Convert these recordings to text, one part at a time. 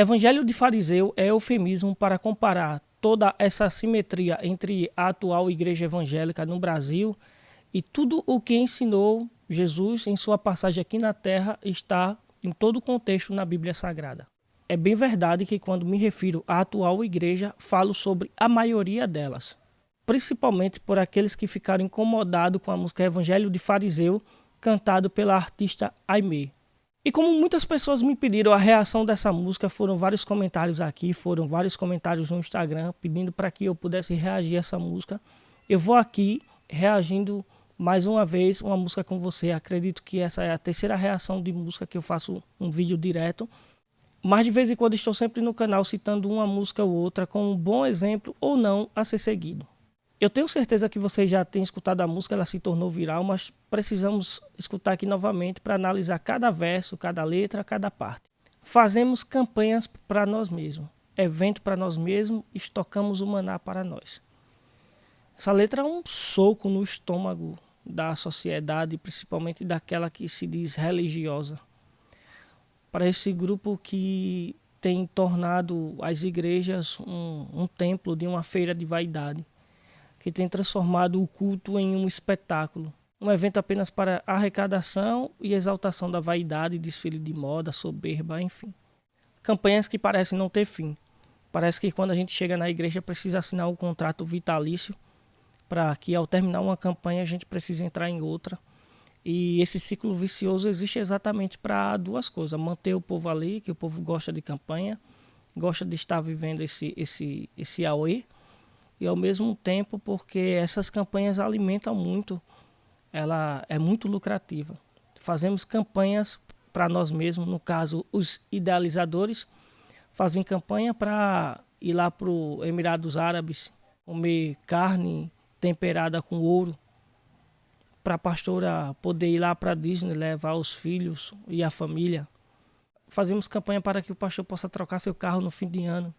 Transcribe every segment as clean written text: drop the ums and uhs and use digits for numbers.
Evangelho de fariseu é eufemismo para comparar toda essa assimetria entre a atual igreja evangélica no Brasil e tudo o que ensinou Jesus em sua passagem aqui na Terra está em todo o contexto na Bíblia Sagrada. É bem verdade que quando me refiro à atual igreja, falo sobre a maioria delas, principalmente por aqueles que ficaram incomodados com a música Evangelho de Fariseu, cantado pela artista Aimee. E como muitas pessoas me pediram a reação dessa música, foram vários comentários aqui, foram vários comentários no Instagram pedindo para que eu pudesse reagir a essa música. Eu vou aqui reagindo mais uma vez uma música com você. Acredito que essa é a terceira reação de música que eu faço um vídeo direto. Mas de vez em quando estou sempre no canal citando uma música ou outra com um bom exemplo ou não a ser seguido. Eu tenho certeza que você já tem escutado a música, ela se tornou viral, mas precisamos escutar aqui novamente para analisar cada verso, cada letra, cada parte. Fazemos campanhas para nós mesmos, evento para nós mesmos, estocamos o maná para nós. Essa letra é um soco no estômago da sociedade, principalmente daquela que se diz religiosa. Para esse grupo que tem tornado as igrejas um templo de uma feira de vaidade, que tem transformado o culto em um espetáculo, um evento apenas para arrecadação e exaltação da vaidade, desfile de moda, soberba, enfim. Campanhas que parecem não ter fim. Parece que quando a gente chega na igreja precisa assinar um contrato vitalício para que ao terminar uma campanha a gente precise entrar em outra. E esse ciclo vicioso existe exatamente para duas coisas: manter o povo ali, que o povo gosta de campanha, gosta de estar vivendo esse auê, e ao mesmo tempo porque essas campanhas alimentam muito, ela é muito lucrativa. Fazemos campanhas para nós mesmos, no caso os idealizadores fazem campanha para ir lá para os Emirados Árabes, comer carne temperada com ouro, para a pastora poder ir lá para a Disney, levar os filhos e a família. Fazemos campanha para que o pastor possa trocar seu carro no fim de ano,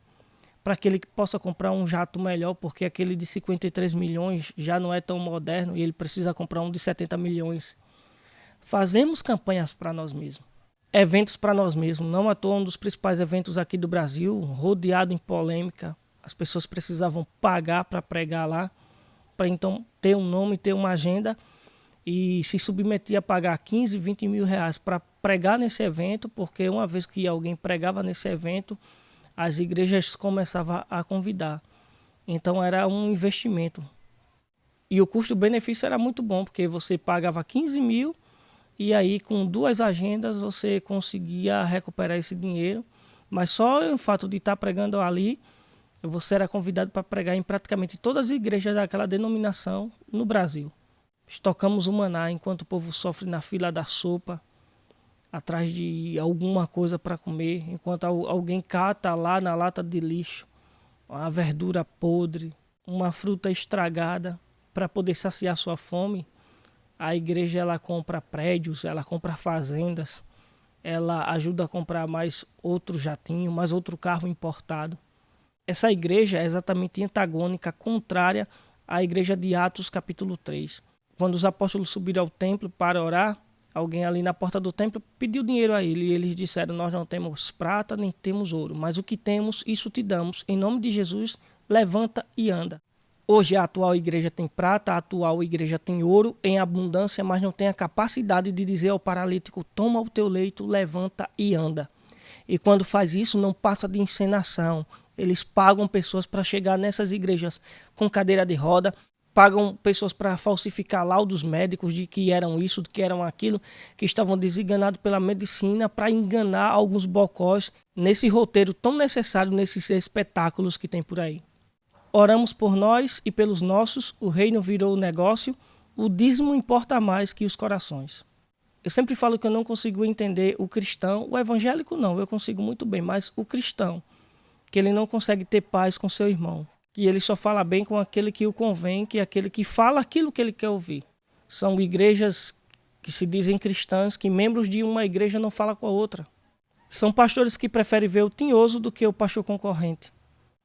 para que ele possa comprar um jato melhor, porque aquele de 53 milhões já não é tão moderno e ele precisa comprar um de 70 milhões. Fazemos campanhas para nós mesmos, eventos para nós mesmos. Não à toa um dos principais eventos aqui do Brasil, rodeado em polêmica. As pessoas precisavam pagar para pregar lá, para então ter um nome, ter uma agenda, e se submetia a pagar 15, 20 mil reais para pregar nesse evento, porque uma vez que alguém pregava nesse evento, as igrejas começavam a convidar. Então era um investimento. E o custo-benefício era muito bom, porque você pagava 15 mil e aí com 2 agendas você conseguia recuperar esse dinheiro. Mas só o fato de estar pregando ali, você era convidado para pregar em praticamente todas as igrejas daquela denominação no Brasil. Estocamos o maná enquanto o povo sofre na fila da sopa, atrás de alguma coisa para comer, enquanto alguém cata lá na lata de lixo uma verdura podre, uma fruta estragada para poder saciar sua fome. A igreja ela compra prédios, ela compra fazendas, ela ajuda a comprar mais outro jatinho, mais outro carro importado. Essa igreja é exatamente antagônica, contrária à igreja de Atos capítulo 3. Quando os apóstolos subiram ao templo para orar, alguém ali na porta do templo pediu dinheiro a ele e eles disseram: nós não temos prata nem temos ouro, mas o que temos, isso te damos. Em nome de Jesus, levanta e anda. Hoje a atual igreja tem prata, a atual igreja tem ouro em abundância, mas não tem a capacidade de dizer ao paralítico: toma o teu leito, levanta e anda. E quando faz isso, não passa de encenação. Eles pagam pessoas para chegar nessas igrejas com cadeira de roda, pagam pessoas para falsificar laudos médicos de que eram isso, de que eram aquilo, que estavam desenganados pela medicina para enganar alguns bocós nesse roteiro tão necessário nesses espetáculos que tem por aí. Oramos por nós e pelos nossos, o reino virou negócio, o dízimo importa mais que os corações. Eu sempre falo que eu não consigo entender o cristão, o evangélico não, eu consigo muito bem, mas o cristão, que ele não consegue ter paz com seu irmão, que ele só fala bem com aquele que o convém, que é aquele que fala aquilo que ele quer ouvir. São igrejas que se dizem cristãs, que membros de uma igreja não falam com a outra. São pastores que preferem ver o tinhoso do que o pastor concorrente.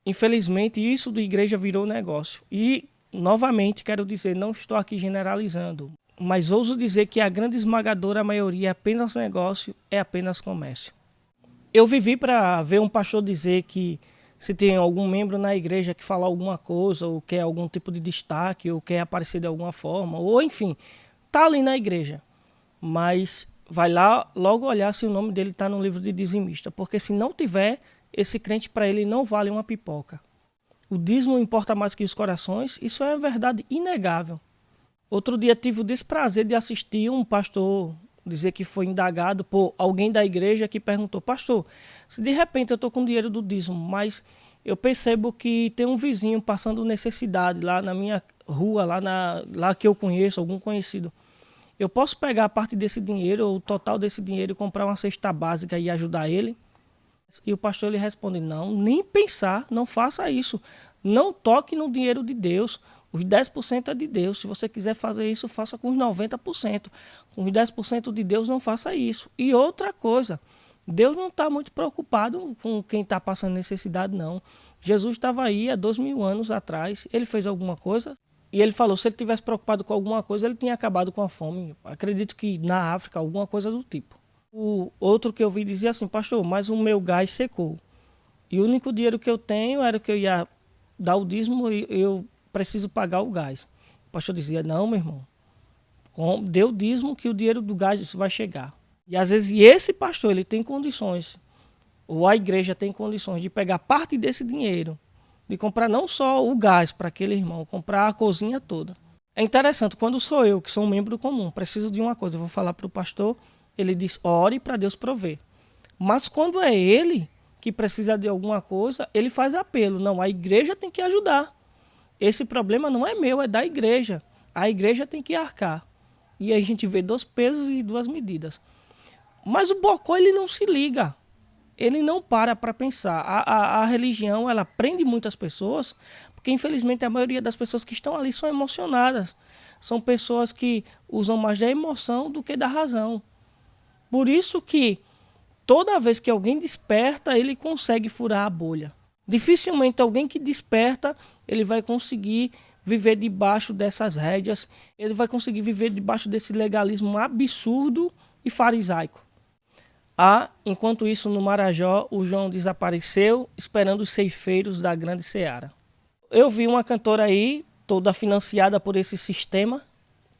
Infelizmente, isso da igreja virou negócio. E, novamente, quero dizer, não estou aqui generalizando, mas ouso dizer que a grande esmagadora maioria é apenas negócio, é apenas comércio. Eu vivi para ver um pastor dizer que se tem algum membro na igreja que fala alguma coisa, ou quer algum tipo de destaque, ou quer aparecer de alguma forma, ou enfim, está ali na igreja, mas vai lá logo olhar se o nome dele está no livro de dizimista, porque se não tiver, esse crente para ele não vale uma pipoca. O dízimo importa mais que os corações, isso é uma verdade inegável. Outro dia tive o desprazer de assistir um pastor dizer que foi indagado por alguém da igreja que perguntou: pastor, se de repente eu estou com dinheiro do dízimo, mas eu percebo que tem um vizinho passando necessidade lá na minha rua, lá que eu conheço, algum conhecido, eu posso pegar a parte desse dinheiro, ou o total desse dinheiro, e comprar uma cesta básica e ajudar ele? E o pastor ele responde: não, nem pensar, não faça isso. Não toque no dinheiro de Deus. Os 10% é de Deus. Se você quiser fazer isso, faça com os 90%. Com os 10% de Deus, não faça isso. E outra coisa, Deus não está muito preocupado com quem está passando necessidade, não. Jesus estava aí há 2000 anos atrás. Ele fez alguma coisa? E ele falou, se ele tivesse preocupado com alguma coisa, ele tinha acabado com a fome. Acredito que na África, alguma coisa do tipo. O outro que eu vi dizia assim: pastor, mas o meu gás secou. E o único dinheiro que eu tenho era que eu ia dar o dízimo e eu preciso pagar o gás. O pastor dizia: não, meu irmão, dê o dízimo que o dinheiro do gás vai chegar. E às vezes esse pastor ele tem condições, ou a igreja tem condições de pegar parte desse dinheiro, de comprar não só o gás para aquele irmão, comprar a cozinha toda. É interessante, quando sou eu, que sou um membro comum, preciso de uma coisa, eu vou falar para o pastor, ele diz: ore para Deus prover. Mas quando é ele que precisa de alguma coisa, ele faz apelo. Não, a igreja tem que ajudar. Esse problema não é meu, é da igreja. A igreja tem que arcar. E aí a gente vê 2 pesos e 2 medidas. Mas o bocó ele não se liga. Ele não para pensar. A religião ela prende muitas pessoas, porque infelizmente a maioria das pessoas que estão ali são emocionadas. São pessoas que usam mais da emoção do que da razão. Por isso que toda vez que alguém desperta, ele consegue furar a bolha. Dificilmente alguém que desperta, ele vai conseguir viver debaixo dessas rédeas, ele vai conseguir viver debaixo desse legalismo absurdo e farisaico. Enquanto isso, no Marajó, o João desapareceu, esperando os ceifeiros da grande seara. Eu vi uma cantora aí, toda financiada por esse sistema,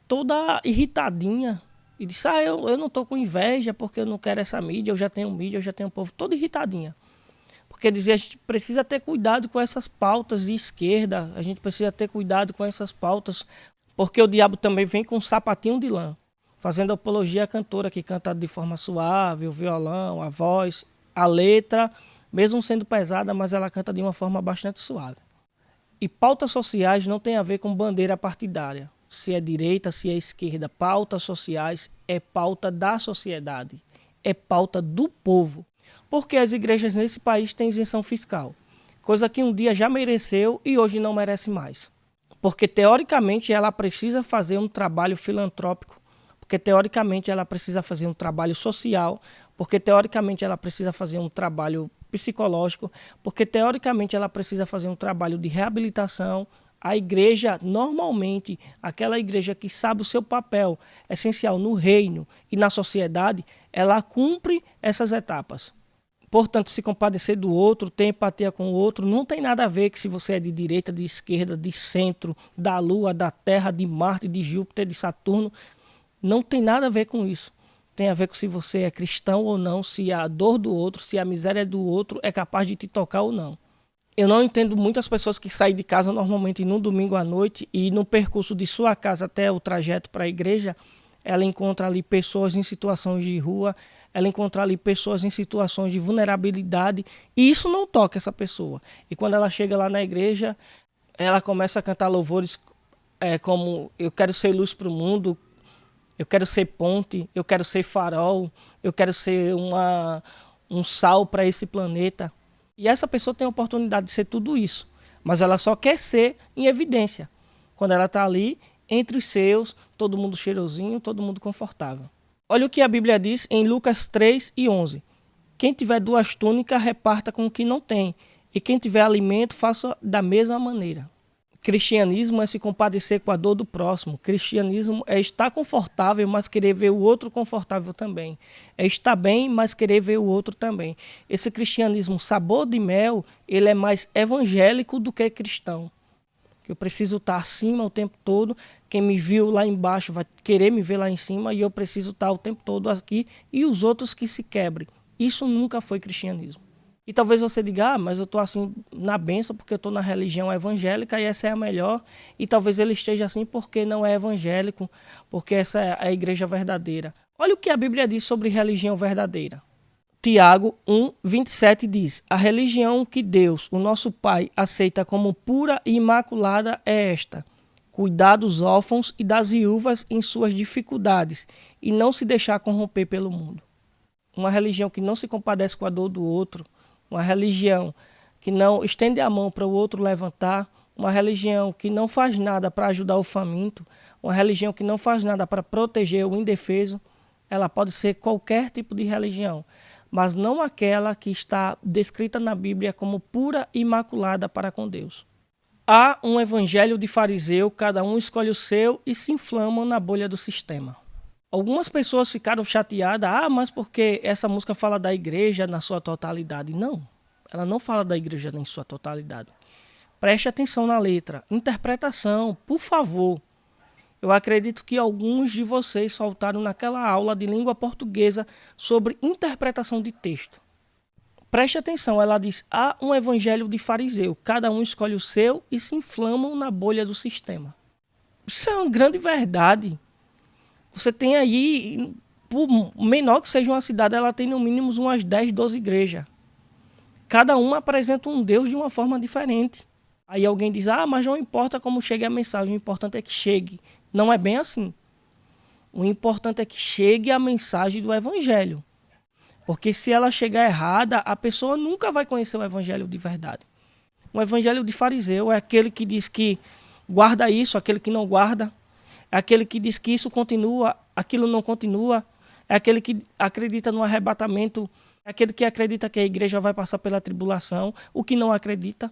toda irritadinha, e disse: eu não estou com inveja porque eu não quero essa mídia, eu já tenho povo, toda irritadinha. Porque dizia: a gente precisa ter cuidado com essas pautas de esquerda, a gente precisa ter cuidado com essas pautas, porque o diabo também vem com um sapatinho de lã, fazendo apologia à cantora que canta de forma suave, o violão, a voz, a letra, mesmo sendo pesada, mas ela canta de uma forma bastante suave. E pautas sociais não tem a ver com bandeira partidária. Se é direita, se é esquerda, pautas sociais é pauta da sociedade, é pauta do povo. Porque as igrejas nesse país têm isenção fiscal, coisa que um dia já mereceu e hoje não merece mais. Porque teoricamente ela precisa fazer um trabalho filantrópico, porque teoricamente ela precisa fazer um trabalho social, porque teoricamente ela precisa fazer um trabalho psicológico, porque teoricamente ela precisa fazer um trabalho de reabilitação. A igreja, normalmente, aquela igreja que sabe o seu papel essencial no reino e na sociedade, ela cumpre essas etapas. Portanto, se compadecer do outro, ter empatia com o outro, não tem nada a ver que se você é de direita, de esquerda, de centro, da Lua, da Terra, de Marte, de Júpiter, de Saturno. Não tem nada a ver com isso. Tem a ver com se você é cristão ou não, se a dor do outro, se a miséria do outro é capaz de te tocar ou não. Eu não entendo muitas pessoas que saem de casa normalmente no domingo à noite e no percurso de sua casa até o trajeto para a igreja, ela encontra ali pessoas em situações de rua, ela encontra ali pessoas em situações de vulnerabilidade e isso não toca essa pessoa. E quando ela chega lá na igreja, ela começa a cantar louvores como: eu quero ser luz para o mundo, eu quero ser ponte, eu quero ser farol, eu quero ser um sal para esse planeta. E essa pessoa tem a oportunidade de ser tudo isso, mas ela só quer ser em evidência. Quando ela está ali, entre os seus, todo mundo cheirosinho, todo mundo confortável. Olha o que a Bíblia diz em Lucas 3:11. Quem tiver 2 túnicas, reparta com o que não tem. E quem tiver alimento, faça da mesma maneira. Cristianismo é se compadecer com a dor do próximo. Cristianismo é estar confortável, mas querer ver o outro confortável também. É estar bem, mas querer ver o outro também. Esse cristianismo sabor de mel, ele é mais evangélico do que cristão. Eu preciso estar acima o tempo todo. Quem me viu lá embaixo vai querer me ver lá em cima e eu preciso estar o tempo todo aqui e os outros que se quebrem. Isso nunca foi cristianismo. E talvez você diga, mas eu estou assim na bênção porque eu estou na religião evangélica e essa é a melhor. E talvez ele esteja assim porque não é evangélico, porque essa é a igreja verdadeira. Olha o que a Bíblia diz sobre religião verdadeira. Tiago 1:27 diz: a religião que Deus, o nosso Pai, aceita como pura e imaculada é esta: cuidar dos órfãos e das viúvas em suas dificuldades e não se deixar corromper pelo mundo. Uma religião que não se compadece com a dor do outro, uma religião que não estende a mão para o outro levantar, uma religião que não faz nada para ajudar o faminto, uma religião que não faz nada para proteger o indefeso, ela pode ser qualquer tipo de religião, mas não aquela que está descrita na Bíblia como pura e imaculada para com Deus. Há um evangelho de fariseu, cada um escolhe o seu e se inflamam na bolha do sistema. Algumas pessoas ficaram chateadas, mas porque essa música fala da igreja na sua totalidade. Não, ela não fala da igreja em sua totalidade. Preste atenção na letra. Interpretação, por favor. Eu acredito que alguns de vocês faltaram naquela aula de língua portuguesa sobre interpretação de texto. Preste atenção, ela diz, há um evangelho de fariseu, cada um escolhe o seu e se inflamam na bolha do sistema. Isso é uma grande verdade. Você tem aí, por menor que seja uma cidade, ela tem no mínimo umas 10, 12 igrejas. Cada uma apresenta um Deus de uma forma diferente. Aí alguém diz, mas não importa como chegue a mensagem, o importante é que chegue. Não é bem assim. O importante é que chegue a mensagem do evangelho. Porque se ela chegar errada, a pessoa nunca vai conhecer o evangelho de verdade. O evangelho de fariseu é aquele que diz que guarda isso, aquele que não guarda. É aquele que diz que isso continua, aquilo não continua. É aquele que acredita no arrebatamento. É aquele que acredita que a igreja vai passar pela tribulação. O que não acredita.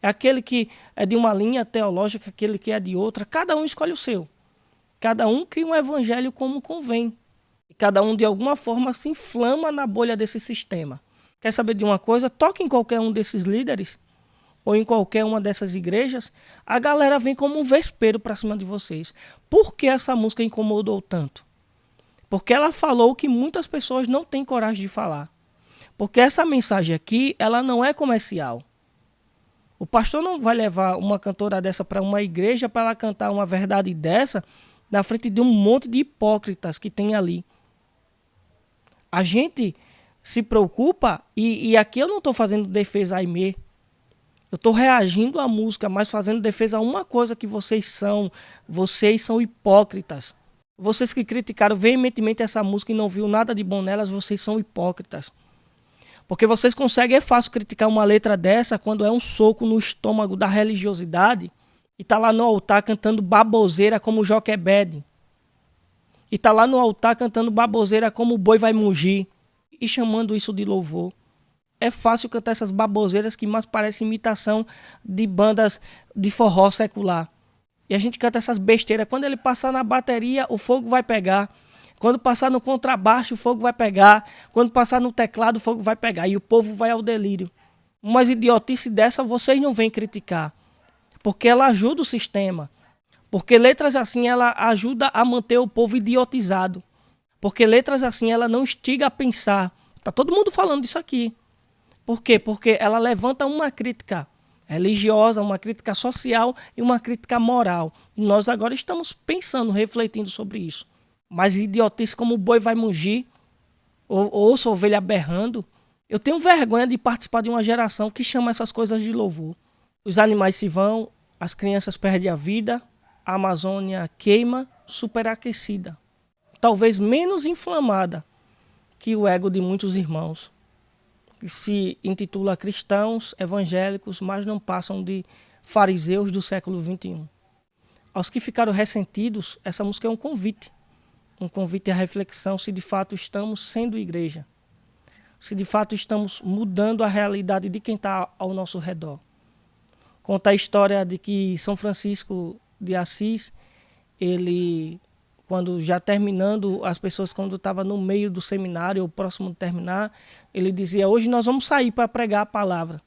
É aquele que é de uma linha teológica, aquele que é de outra. Cada um escolhe o seu. Cada um cria um evangelho como convém. E cada um, de alguma forma, se inflama na bolha desse sistema. Quer saber de uma coisa? Toque em qualquer um desses líderes ou em qualquer uma dessas igrejas, a galera vem como um vespeiro para cima de vocês. Por que essa música incomodou tanto? Porque ela falou o que muitas pessoas não têm coragem de falar. Porque essa mensagem aqui, ela não é comercial. O pastor não vai levar uma cantora dessa para uma igreja para ela cantar uma verdade dessa na frente de um monte de hipócritas que tem ali. A gente se preocupa, e aqui eu não estou fazendo defesa a Aimee. Eu estou reagindo à música, mas fazendo defesa a uma coisa que vocês são hipócritas. Vocês que criticaram veementemente essa música e não viu nada de bom nelas, vocês são hipócritas. Porque vocês conseguem, é fácil criticar uma letra dessa quando é um soco no estômago da religiosidade e está lá no altar cantando baboseira como Joquebede. E está lá no altar cantando baboseira como o boi vai mugir e chamando isso de louvor. É fácil cantar essas baboseiras que mais parecem imitação de bandas de forró secular. E a gente canta essas besteiras. Quando ele passar na bateria, o fogo vai pegar. Quando passar no contrabaixo, o fogo vai pegar. Quando passar no teclado, o fogo vai pegar. E o povo vai ao delírio. Mas idiotice dessa vocês não vêm criticar. Porque ela ajuda o sistema. Porque letras assim, ela ajuda a manter o povo idiotizado. Porque letras assim, ela não instiga a pensar. Tá todo mundo falando disso aqui. Por quê? Porque ela levanta uma crítica religiosa, uma crítica social e uma crítica moral. E nós agora estamos pensando, refletindo sobre isso. Mas idiotice como o boi vai mugir, ou ouça a ovelha berrando. Eu tenho vergonha de participar de uma geração que chama essas coisas de louvor. Os animais se vão, as crianças perdem a vida, a Amazônia queima, superaquecida. Talvez menos inflamada que o ego de muitos irmãos, que se intitula cristãos evangélicos, mas não passam de fariseus do século XXI. Aos que ficaram ressentidos, essa música é um convite à reflexão se de fato estamos sendo igreja, se de fato estamos mudando a realidade de quem está ao nosso redor. Conta a história de que São Francisco de Assis, ele, quando já terminando, as pessoas quando estavam no meio do seminário, ou próximo de terminar, ele dizia: hoje nós vamos sair para pregar a palavra.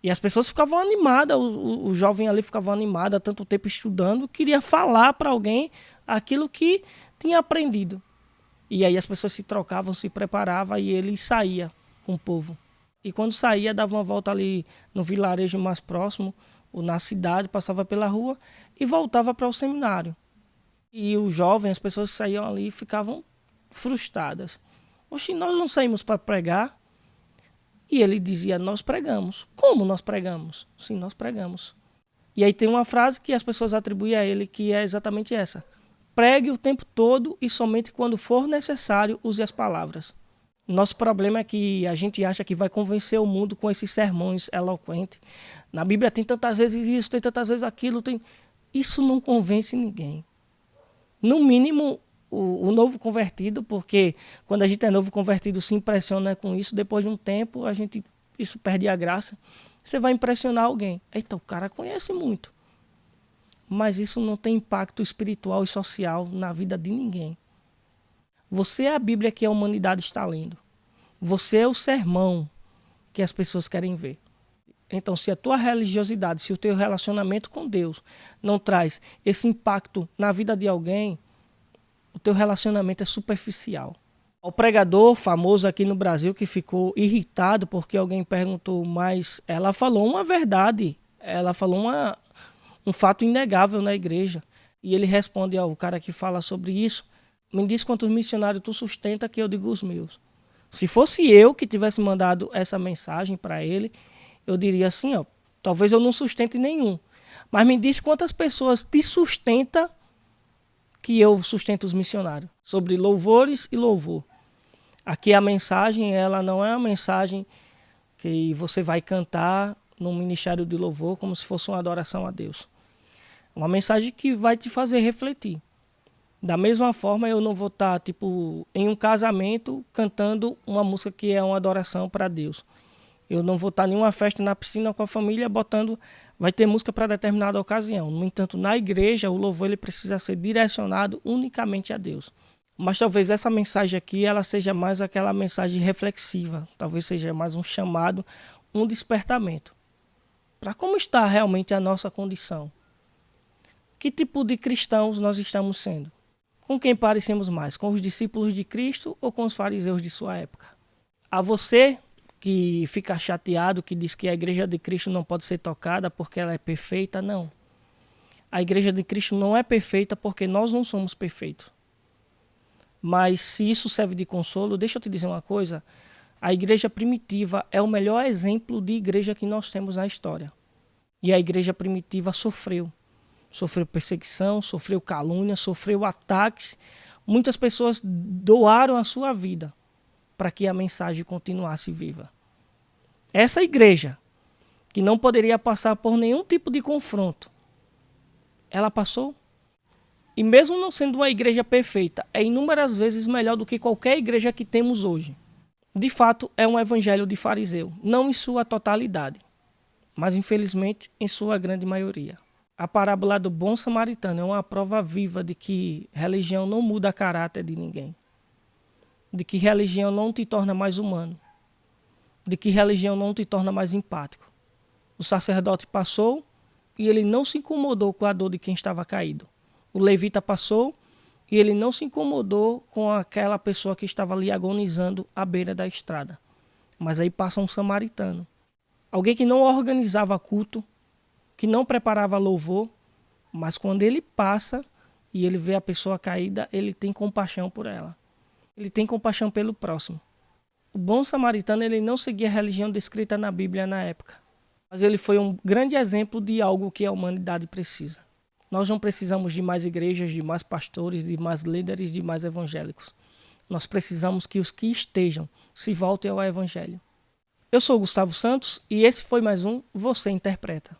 E as pessoas ficavam animadas, o jovem ali ficava animado há tanto tempo estudando, queria falar para alguém aquilo que tinha aprendido. E aí as pessoas se trocavam, se preparavam e ele saía com o povo. E quando saía, dava uma volta ali no vilarejo mais próximo, ou na cidade, passava pela rua e voltava para o seminário. E o jovem, as pessoas que saíam ali, ficavam frustradas. Oxe, nós não saímos para pregar? E ele dizia: nós pregamos. Como nós pregamos? Sim, nós pregamos. E aí tem uma frase que as pessoas atribuem a ele, que é exatamente essa: pregue o tempo todo e somente quando for necessário use as palavras. Nosso problema é que a gente acha que vai convencer o mundo com esses sermões eloquentes. Na Bíblia tem tantas vezes isso, tem tantas vezes aquilo. Isso não convence ninguém. No mínimo, o novo convertido, porque quando a gente é novo convertido se impressiona com isso, depois de um tempo isso perde a graça. Você vai impressionar alguém. Eita, o cara conhece muito. Mas isso não tem impacto espiritual e social na vida de ninguém. Você é a Bíblia que a humanidade está lendo. Você é o sermão que as pessoas querem ver. Então, se a tua religiosidade, se o teu relacionamento com Deus não traz esse impacto na vida de alguém, o teu relacionamento é superficial. O pregador famoso aqui no Brasil que ficou irritado porque alguém perguntou, mas ela falou uma verdade, ela falou um fato inegável na igreja. E ele responde ao cara que fala sobre isso: me diz quantos missionários tu sustenta que eu digo os meus. Se fosse eu que tivesse mandado essa mensagem para ele, eu diria assim, talvez eu não sustente nenhum. Mas me diz quantas pessoas te sustenta que eu sustento os missionários. Sobre louvores e louvor. Aqui a mensagem, ela não é uma mensagem que você vai cantar no ministério de louvor como se fosse uma adoração a Deus. É uma mensagem que vai te fazer refletir. Da mesma forma, eu não vou estar em um casamento cantando uma música que é uma adoração para Deus. Eu não vou estar em uma festa na piscina com a família vai ter música para determinada ocasião. No entanto, na igreja, o louvor ele precisa ser direcionado unicamente a Deus. Mas talvez essa mensagem aqui ela seja mais aquela mensagem reflexiva. Talvez seja mais um chamado, um despertamento. Para como está realmente a nossa condição? Que tipo de cristãos nós estamos sendo? Com quem parecemos mais? Com os discípulos de Cristo ou com os fariseus de sua época? A você que fica chateado, que diz que a igreja de Cristo não pode ser tocada porque ela é perfeita, não. A igreja de Cristo não é perfeita porque nós não somos perfeitos. Mas se isso serve de consolo, deixa eu te dizer uma coisa: a igreja primitiva é o melhor exemplo de igreja que nós temos na história. E a igreja primitiva sofreu perseguição, sofreu calúnia, sofreu ataques. Muitas pessoas doaram a sua vida para que a mensagem continuasse viva. Essa igreja, que não poderia passar por nenhum tipo de confronto, ela passou. E mesmo não sendo uma igreja perfeita, é inúmeras vezes melhor do que qualquer igreja que temos hoje. De fato, é um evangelho de fariseu, não em sua totalidade, mas infelizmente em sua grande maioria. A parábola do bom samaritano é uma prova viva de que religião não muda o caráter de ninguém. De que religião não te torna mais humano. De que religião não te torna mais empático. O sacerdote passou e ele não se incomodou com a dor de quem estava caído. O levita passou e ele não se incomodou com aquela pessoa que estava ali agonizando à beira da estrada. Mas aí passa um samaritano. Alguém que não organizava culto, que não preparava louvor, mas quando ele passa e ele vê a pessoa caída, ele tem compaixão por ela. Ele tem compaixão pelo próximo. O bom samaritano ele não seguia a religião descrita na Bíblia na época, mas ele foi um grande exemplo de algo que a humanidade precisa. Nós não precisamos de mais igrejas, de mais pastores, de mais líderes, de mais evangélicos. Nós precisamos que os que estejam se voltem ao evangelho. Eu sou Gustavo Santos e esse foi mais um Você Interpreta.